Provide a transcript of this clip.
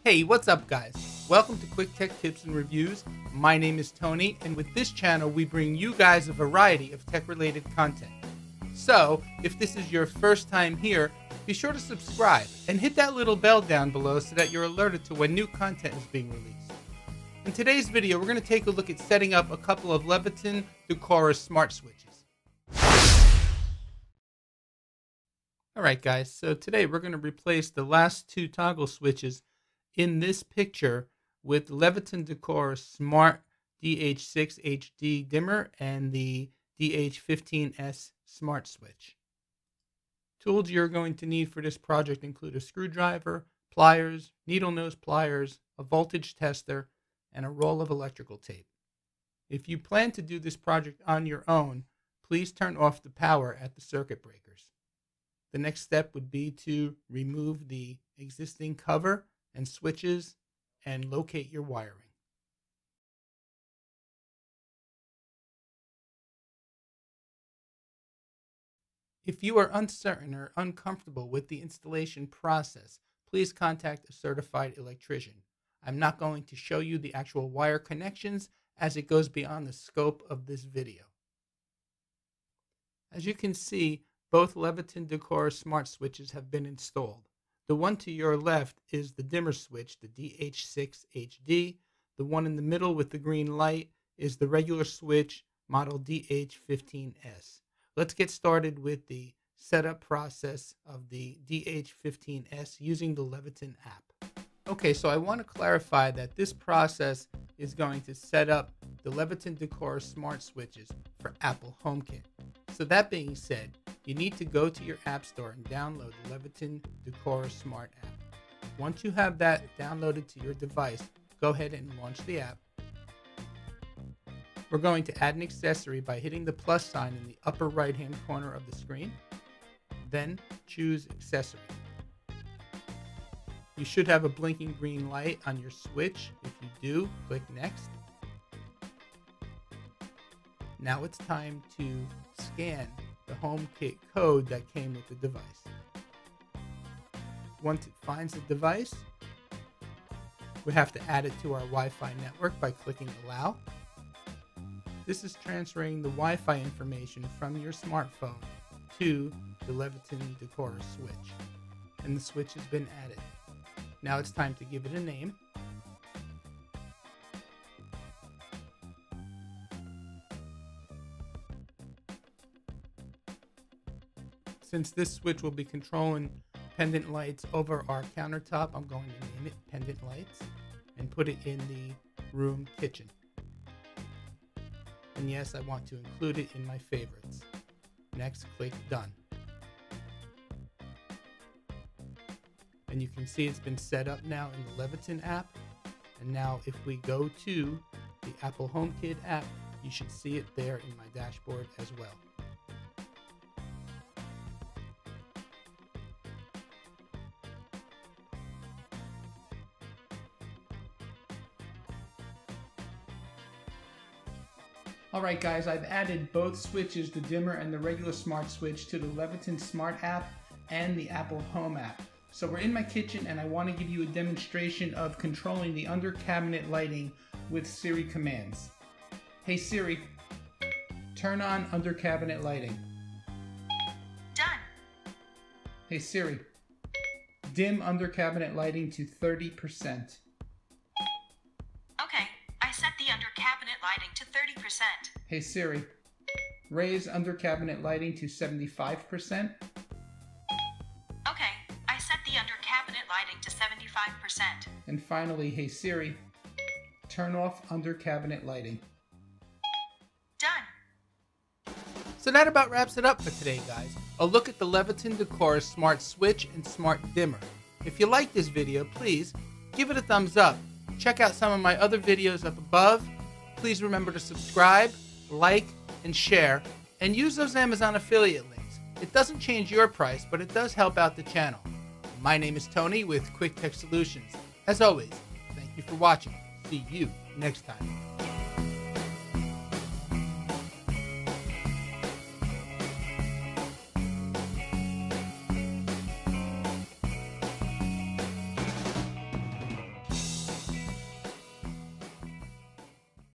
Hey, what's up guys? Welcome to Quick Tech Tips and Reviews. My name is Tony, and with this channel we bring you guys a variety of tech-related content. So, if this is your first time here, be sure to subscribe and hit that little bell down below so that you're alerted to when new content is being released. In today's video, we're going to take a look at setting up a couple of Leviton Decora smart switches. Alright guys, so today we're going to replace the last two toggle switches in this picture with Leviton Decora Smart DH6 HD dimmer and the DH15S Smart Switch. Tools you're going to need for this project include a screwdriver, pliers, needle nose pliers, a voltage tester, and a roll of electrical tape. If you plan to do this project on your own, please turn off the power at the circuit breakers. The next step would be to remove the existing cover and switches and locate your wiring. If you are uncertain or uncomfortable with the installation process, please contact a certified electrician. I'm not going to show you the actual wire connections as it goes beyond the scope of this video. As you can see, both Leviton Decora smart switches have been installed. The one to your left is the dimmer switch, the DH6 HD. The one in the middle with the green light is the regular switch, model DH15S. Let's get started with the setup process of the DH15S using the Leviton app. Okay, so I want to clarify that this process is going to set up the Leviton Decora smart switches for Apple HomeKit. So that being said, you need to go to your app store and download the Leviton Decora Smart app. Once you have that downloaded to your device, go ahead and launch the app. We're going to add an accessory by hitting the plus sign in the upper right hand corner of the screen. Then choose accessory. You should have a blinking green light on your switch. If you do, click next. Now it's time to scan the HomeKit code that came with the device. Once it finds the device, we have to add it to our Wi-Fi network by clicking Allow. This is transferring the Wi-Fi information from your smartphone to the Leviton Decora switch, and the switch has been added. Now it's time to give it a name. Since this switch will be controlling pendant lights over our countertop, I'm going to name it Pendant Lights and put it in the room kitchen. And yes, I want to include it in my favorites. Next, click Done. And you can see it's been set up now in the Leviton app. And now if we go to the Apple HomeKit app, you should see it there in my dashboard as well. Alright guys, I've added both switches, the dimmer and the regular smart switch, to the Leviton Smart app and the Apple Home app. So we're in my kitchen and I want to give you a demonstration of controlling the under cabinet lighting with Siri commands. Hey Siri, turn on under cabinet lighting. Done. Hey Siri, dim under cabinet lighting to 30%. Okay, I set the under cabinet lighting to 30%. Hey Siri, raise under cabinet lighting to 75%. Okay, I set the under cabinet lighting to 75%. And finally, hey Siri, turn off under cabinet lighting. Done. So that about wraps it up for today, guys. A look at the Leviton Decora Smart Switch and Smart Dimmer. If you like this video, please give it a thumbs up. Check out some of my other videos up above. Please remember to subscribe, like, and share, and use those Amazon affiliate links. It doesn't change your price, but it does help out the channel. My name is Tony with Quick Tech Solutions. As always, thank you for watching. See you next time.